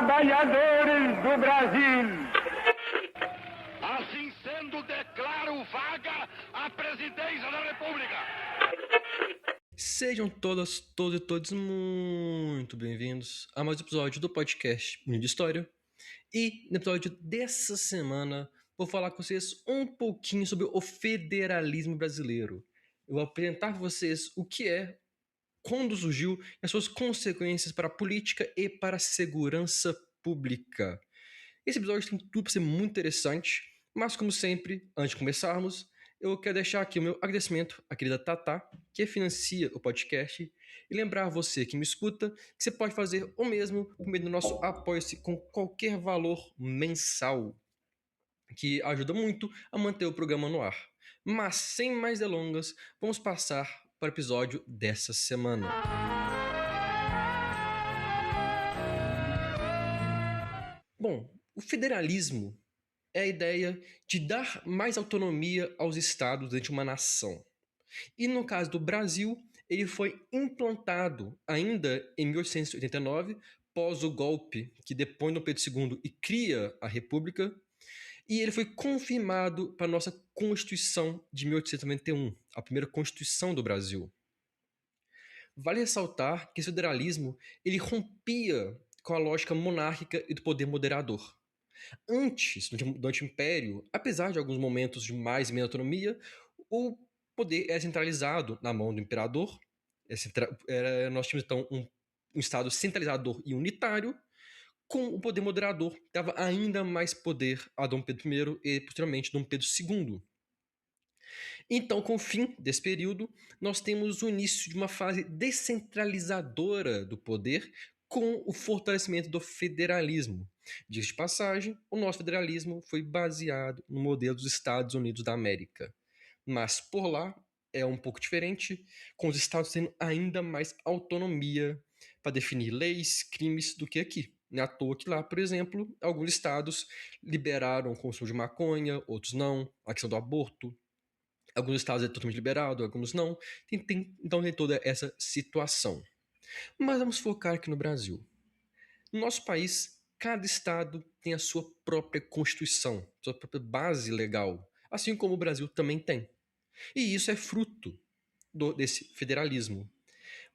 trabalhadores do Brasil. Assim sendo, declaro vaga a presidência da República. Sejam todos e todos muito bem-vindos a mais um episódio do podcast Mundo de História. E no episódio dessa semana vou falar com vocês um pouquinho sobre o federalismo brasileiro. Eu vou apresentar para vocês o que é, quando surgiu e as suas consequências para a política e para a segurança pública. Esse episódio tem tudo para ser muito interessante, mas como sempre, antes de começarmos, eu quero deixar aqui o meu agradecimento à querida Tatá, que financia o podcast, e lembrar você que me escuta que você pode fazer o mesmo por meio do nosso apoio-se com qualquer valor mensal, que ajuda muito a manter o programa no ar. Mas sem mais delongas, vamos passar para o episódio dessa semana. Bom, o federalismo é a ideia de dar mais autonomia aos estados dentro de uma nação. E no caso do Brasil, ele foi implantado ainda em 1889, pós o golpe que depõe Dom Pedro II e cria a República, e ele foi confirmado para a nossa Constituição de 1891, a primeira Constituição do Brasil. Vale ressaltar que esse federalismo ele rompia com a lógica monárquica e do poder moderador. Antes, durante o Império, apesar de alguns momentos de mais e menos autonomia, o poder era centralizado na mão do imperador. Nós tínhamos, então, um Estado centralizador e unitário, com o poder moderador, que dava ainda mais poder a Dom Pedro I e, posteriormente, Dom Pedro II. Então, com o fim desse período, nós temos o início de uma fase descentralizadora do poder, com o fortalecimento do federalismo. Diz de passagem, o nosso federalismo foi baseado no modelo dos Estados Unidos da América. Mas por lá é um pouco diferente, com os estados tendo ainda mais autonomia para definir leis, crimes do que aqui. Não é à toa que lá, por exemplo, alguns estados liberaram o consumo de maconha, outros não, a questão do aborto. Alguns estados é totalmente liberado, alguns não. Então tem toda essa situação. Mas vamos focar aqui no Brasil. No nosso país, cada estado tem a sua própria constituição, sua própria base legal, assim como o Brasil também tem. E isso é fruto desse federalismo.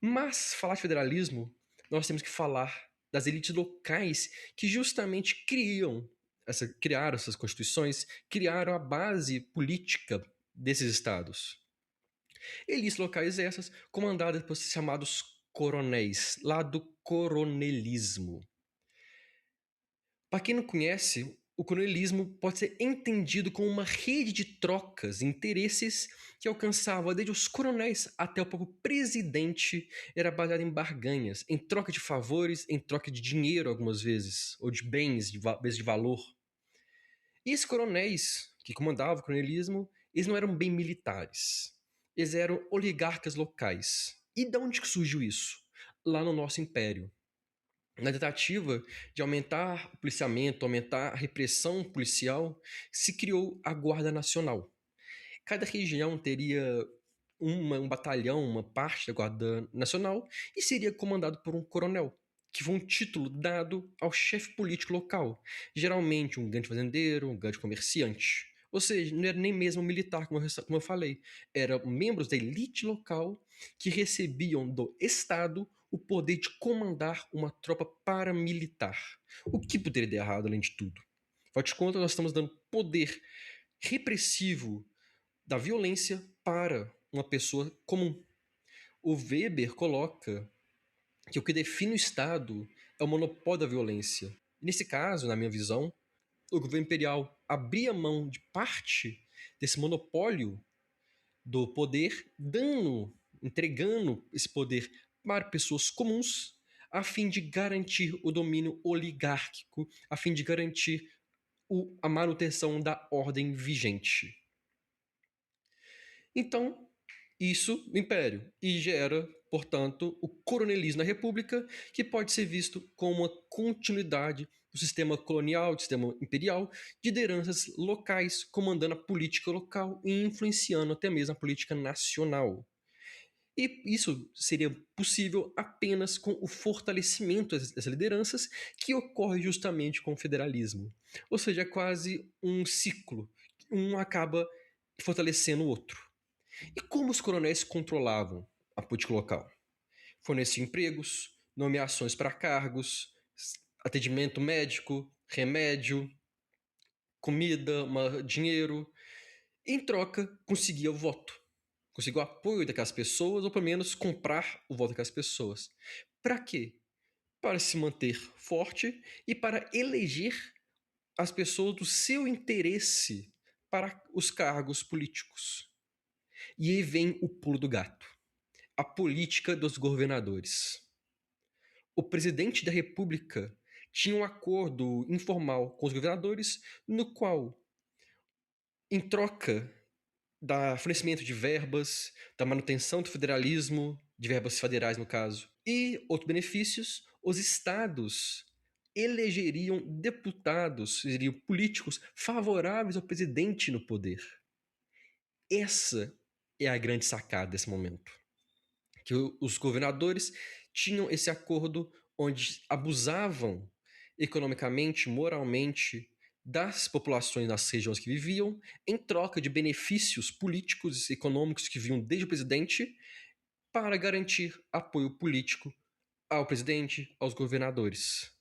Mas falar de federalismo, nós temos que falar das elites locais que justamente criaram essas constituições, criaram a base política desses estados. Elites locais essas comandadas por chamados coronéis, lá do coronelismo. Para quem não conhece, o coronelismo pode ser entendido como uma rede de trocas e interesses que alcançava desde os coronéis até o próprio presidente, era baseado em barganhas, em troca de favores, em troca de dinheiro algumas vezes, ou de bens, vezes de valor. E esses coronéis que comandavam o coronelismo, eles não eram bem militares. Eles eram oligarcas locais. E de onde que surgiu isso? Lá no nosso império. Na tentativa de aumentar o policiamento, aumentar a repressão policial, se criou a Guarda Nacional. Cada região teria um batalhão, uma parte da Guarda Nacional, e seria comandado por um coronel, que foi um título dado ao chefe político local, geralmente um grande fazendeiro, um grande comerciante. Ou seja, não era nem mesmo militar, como eu falei. Eram membros da elite local que recebiam do Estado o poder de comandar uma tropa paramilitar. O que poderia dar errado, além de tudo? Afinal de contas, nós estamos dando poder repressivo da violência para uma pessoa comum. O Weber coloca que o que define o Estado é o monopólio da violência. Nesse caso, na minha visão, o governo imperial abria mão de parte desse monopólio do poder, entregando esse poder para pessoas comuns, a fim de garantir o domínio oligárquico, a fim de garantir a manutenção da ordem vigente. Então, isso no Império, e gera, portanto, o coronelismo na República, que pode ser visto como uma continuidade do sistema colonial, do sistema imperial, de lideranças locais comandando a política local e influenciando até mesmo a política nacional. E isso seria possível apenas com o fortalecimento dessas lideranças, que ocorre justamente com o federalismo. Ou seja, é quase um ciclo. Um acaba fortalecendo o outro. E como os coronéis controlavam a política local? Forneciam empregos, nomeações para cargos, atendimento médico, remédio, comida, dinheiro. Em troca, conseguia o voto. Conseguia o apoio daquelas pessoas, ou pelo menos comprar o voto daquelas pessoas. Para quê? Para se manter forte e para eleger as pessoas do seu interesse para os cargos políticos. E aí vem o pulo do gato. A política dos governadores. O presidente da República tinha um acordo informal com os governadores, no qual, em troca do fornecimento de verbas, da manutenção do federalismo, de verbas federais no caso, e outros benefícios, os estados elegeriam deputados, seriam políticos favoráveis ao presidente no poder. Essa é a grande sacada desse momento. Que os governadores tinham esse acordo onde abusavam economicamente, moralmente, das populações nas regiões que viviam, em troca de benefícios políticos e econômicos que vinham desde o presidente, para garantir apoio político ao presidente, aos governadores.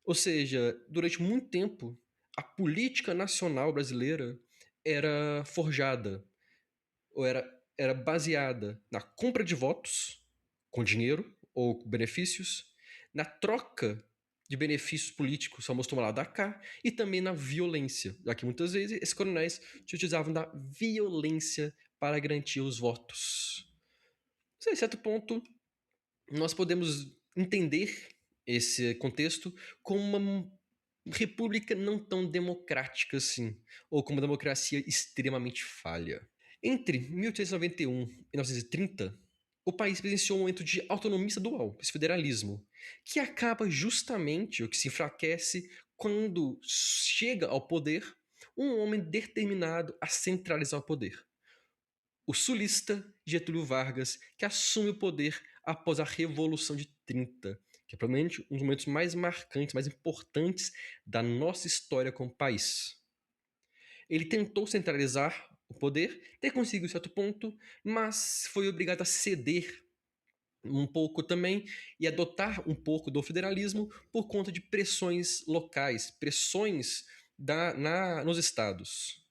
Ou seja, durante muito tempo, a política nacional brasileira era forjada, ou era baseada na compra de votos, com dinheiro ou com benefícios, na troca de benefícios políticos, famoso toma lá da cá, e também na violência, já que muitas vezes esses coronéis se utilizavam da violência para garantir os votos. Em certo ponto, nós podemos entender esse contexto como uma república não tão democrática assim, ou como uma democracia extremamente falha. Entre 1891 e 1930, o país presenciou um momento de autonomia estadual, esse federalismo, que acaba justamente, o que se enfraquece, quando chega ao poder um homem determinado a centralizar o poder. O sulista Getúlio Vargas, que assume o poder após a Revolução de 30, que é provavelmente um dos momentos mais marcantes, mais importantes da nossa história como país. Ele tentou centralizar o poder, até conseguiu certo ponto, mas foi obrigado a ceder um pouco também e adotar um pouco do federalismo por conta de pressões locais, pressões nos estados.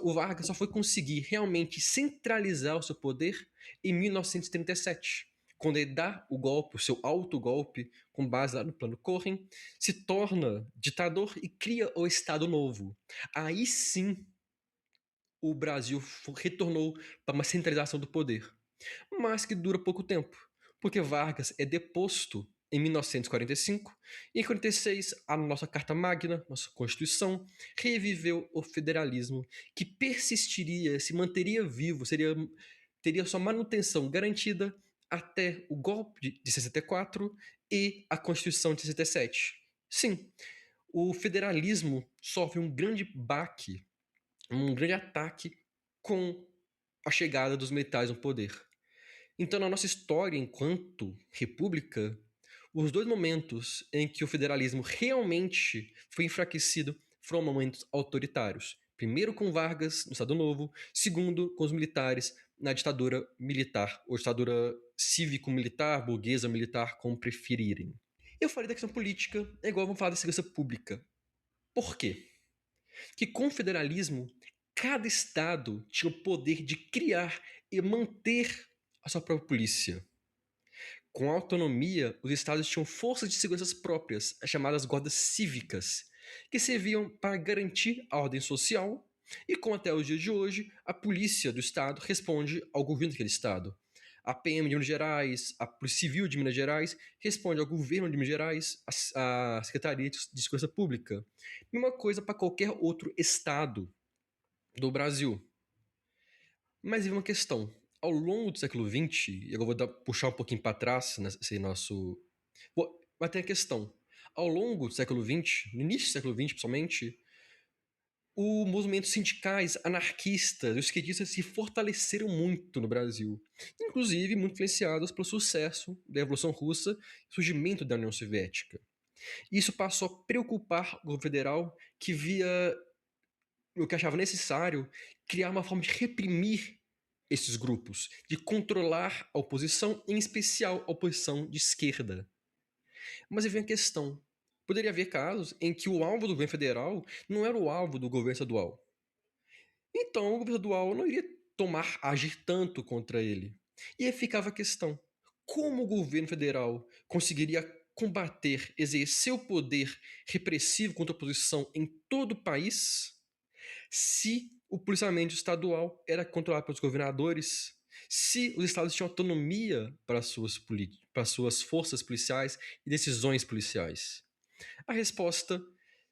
O Vargas só foi conseguir realmente centralizar o seu poder em 1937, quando ele dá o golpe, o seu autogolpe, com base lá no Plano Cohen, se torna ditador e cria o Estado Novo. Aí sim o Brasil retornou para uma centralização do poder, mas que dura pouco tempo, porque Vargas é deposto em 1945 e em 46 a nossa Carta Magna, nossa Constituição, reviveu o federalismo, que persistiria, se manteria vivo, teria sua manutenção garantida até o golpe de 64 e a Constituição de 67. Sim, o federalismo sofre um grande baque, um grande ataque com a chegada dos militares no poder. Então, na nossa história enquanto república, os dois momentos em que o federalismo realmente foi enfraquecido foram momentos autoritários. Primeiro com Vargas, no Estado Novo. Segundo, com os militares na ditadura militar, ou ditadura cívico-militar, burguesa-militar, como preferirem. Eu falei da questão política, é igual vamos falar da segurança pública. Por quê? Que com o federalismo, cada estado tinha o poder de criar e manter a sua própria polícia. Com a autonomia, os estados tinham forças de segurança próprias, as chamadas guardas cívicas, que serviam para garantir a ordem social e, como até os dias de hoje, a polícia do estado responde ao governo daquele estado. A PM de Minas Gerais, a Polícia Civil de Minas Gerais responde ao governo de Minas Gerais, à Secretaria de Segurança Pública. Mesma coisa para qualquer outro estado do Brasil. Mas e uma questão. Ao longo do século XX, e agora vou puxar um pouquinho para trás nesse nosso. Mas tem a questão. Ao longo do século XX, no início do século XX principalmente, Os movimentos sindicais, anarquistas e os esquerdistas se fortaleceram muito no Brasil, inclusive muito influenciados pelo sucesso da Revolução Russa e surgimento da União Soviética. Isso passou a preocupar o governo federal, que via o que achava necessário criar uma forma de reprimir esses grupos, de controlar a oposição, em especial a oposição de esquerda. Mas aí vem a questão. Poderia haver casos em que o alvo do governo federal não era o alvo do governo estadual. Então o governo estadual não iria agir tanto contra ele. E aí ficava a questão: como o governo federal conseguiria combater, exercer o poder repressivo contra a oposição em todo o país se o policiamento estadual era controlado pelos governadores, se os estados tinham autonomia para suas forças policiais e decisões policiais? A resposta,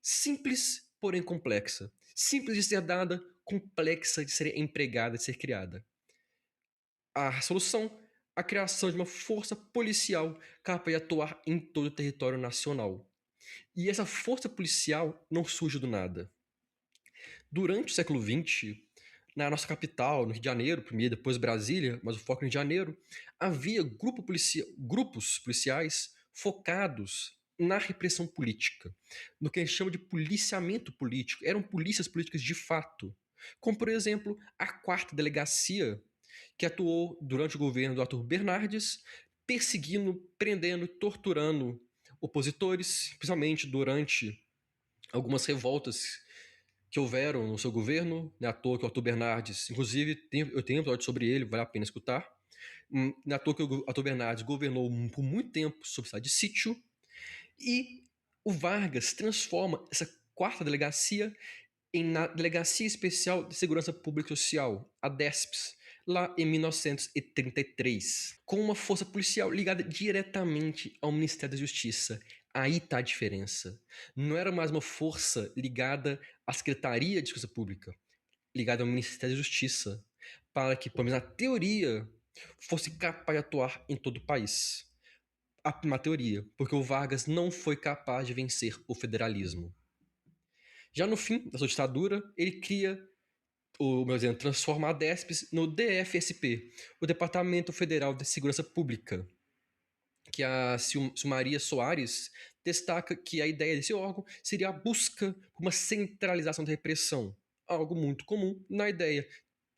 simples, porém complexa. Simples de ser dada, complexa de ser empregada, de ser criada. A solução, a criação de uma força policial capaz de atuar em todo o território nacional. E essa força policial não surge do nada. Durante o século XX, na nossa capital, no Rio de Janeiro, primeiro, depois Brasília, mas o foco no Rio de Janeiro, havia grupos policiais focados na repressão política, no que a gente chama de policiamento político. Eram polícias políticas de fato, como, por exemplo, a 4ª Delegacia, que atuou durante o governo do Arthur Bernardes, perseguindo, prendendo, torturando opositores, principalmente durante algumas revoltas que houveram no seu governo, né, à toa que o Arthur Bernardes, inclusive eu tenho um episódio sobre ele, vale a pena escutar. Não é à toa que o Arthur Bernardes governou por muito tempo sob estado de sítio, e o Vargas transforma essa 4ª delegacia na Delegacia Especial de Segurança Pública e Social, a DESPS, lá em 1933, com uma força policial ligada diretamente ao Ministério da Justiça. Aí está a diferença. Não era mais uma força ligada à Secretaria de Segurança Pública, ligada ao Ministério da Justiça, para que, pelo menos na teoria, fosse capaz de atuar em todo o país. Na teoria, porque o Vargas não foi capaz de vencer o federalismo. Já no fim da sua ditadura, ele cria, transforma a DESPES no DFSP, o Departamento Federal de Segurança Pública, que a Silmaria Soares destaca que a ideia desse órgão seria a busca por uma centralização da repressão, algo muito comum na ideia,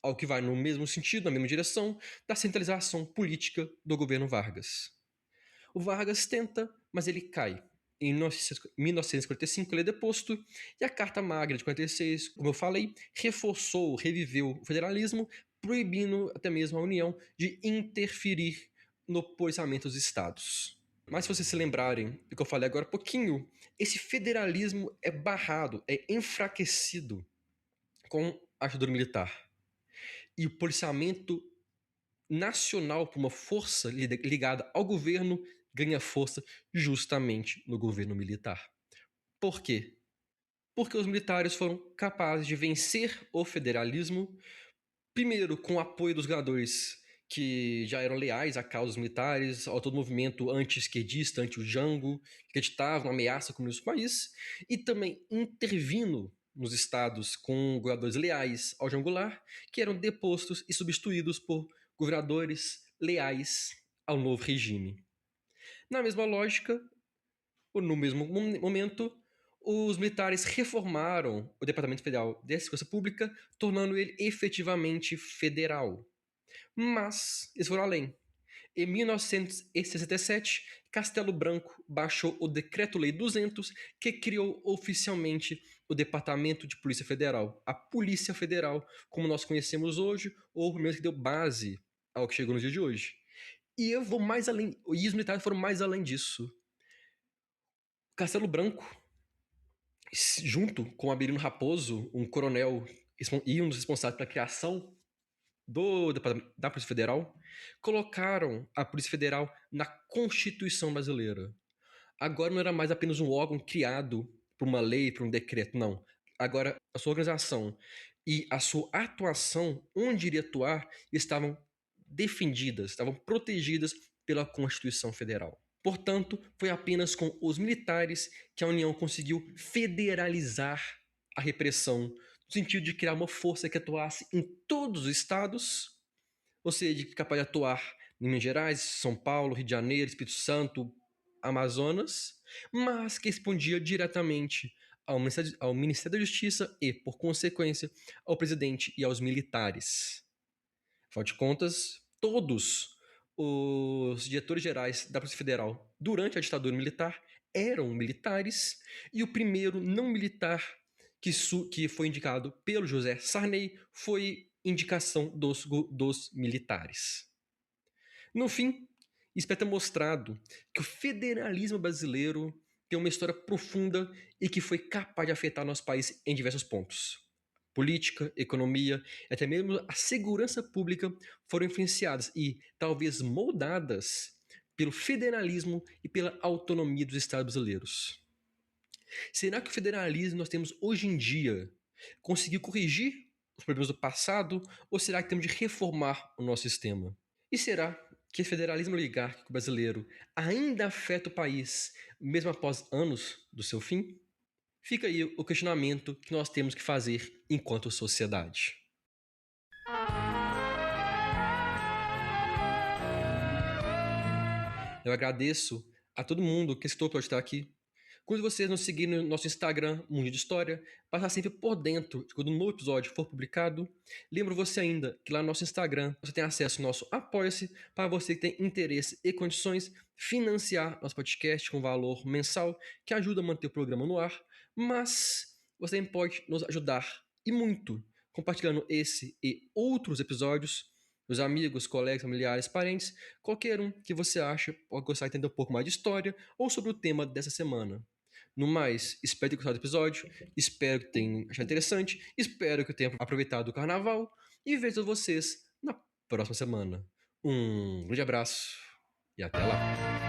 algo que vai no mesmo sentido, na mesma direção, da centralização política do governo Vargas. O Vargas tenta, mas ele cai. Em 1945 ele é deposto, e a Carta Magna de 46, como eu falei, reviveu o federalismo, proibindo até mesmo a União de interferir no policiamento dos estados. Mas se vocês se lembrarem do que eu falei agora há pouquinho, esse federalismo é barrado, é enfraquecido com a ditadura militar. E o policiamento nacional por uma força ligada ao governo ganha força justamente no governo militar. Por quê? Porque os militares foram capazes de vencer o federalismo, primeiro com o apoio dos governadores que já eram leais a causas militares, ao todo movimento anti-esquerdista, anti-Jango, que acreditavam na ameaça comunista do país, e também intervindo nos estados com governadores leais ao Jango Goulart, que eram depostos e substituídos por governadores leais ao novo regime. Na mesma lógica, ou no mesmo momento, os militares reformaram o Departamento Federal de Segurança Pública, tornando ele efetivamente federal. Mas eles foram além. Em 1967, Castelo Branco baixou o Decreto-Lei 200, que criou oficialmente o Departamento de Polícia Federal, a Polícia Federal, como nós conhecemos hoje, ou pelo menos que deu base ao que chegou no dia de hoje. E eu vou mais além, e os militares foram mais além disso. Castelo Branco, junto com Abelino Raposo, um coronel e um dos responsáveis pela criação da Polícia Federal, colocaram a Polícia Federal na Constituição brasileira. Agora não era mais apenas um órgão criado por uma lei, por um decreto, não. Agora a sua organização e a sua atuação, onde iria atuar, estavam defendidas, estavam protegidas pela Constituição Federal. Portanto, foi apenas com os militares que a União conseguiu federalizar a repressão no sentido de criar uma força que atuasse em todos os estados, ou seja, capaz de atuar em Minas Gerais, São Paulo, Rio de Janeiro, Espírito Santo, Amazonas, mas que respondia diretamente ao Ministério da Justiça e, por consequência, ao presidente e aos militares. Afinal de contas, todos os diretores gerais da Polícia Federal durante a ditadura militar eram militares, e o primeiro não militar que foi indicado pelo José Sarney foi indicação dos militares. No fim, espero ter mostrado que o federalismo brasileiro tem uma história profunda e que foi capaz de afetar nosso país em diversos pontos. Política, economia e até mesmo a segurança pública foram influenciadas e talvez moldadas pelo federalismo e pela autonomia dos estados brasileiros. Será que o federalismo nós temos hoje em dia conseguiu corrigir os problemas do passado, ou será que temos de reformar o nosso sistema? E será que o federalismo oligárquico brasileiro ainda afeta o país, mesmo após anos do seu fim? Fica aí o questionamento que nós temos que fazer enquanto sociedade. Eu agradeço a todo mundo que estou por estar aqui. Quando vocês nos seguirem no nosso Instagram, Mundo de História, para estar sempre por dentro de quando um novo episódio for publicado. Lembro você ainda que lá no nosso Instagram você tem acesso ao nosso Apoia-se para você que tem interesse e condições financiar nosso podcast com valor mensal que ajuda a manter o programa no ar, mas você também pode nos ajudar e muito compartilhando esse e outros episódios, os amigos, colegas, familiares, parentes, qualquer um que você acha pode gostar de entender um pouco mais de história ou sobre o tema dessa semana. No mais, espero ter gostado do episódio, espero que tenham achado interessante, espero que eu tenha aproveitado o carnaval e vejo vocês na próxima semana. Um grande abraço e até lá!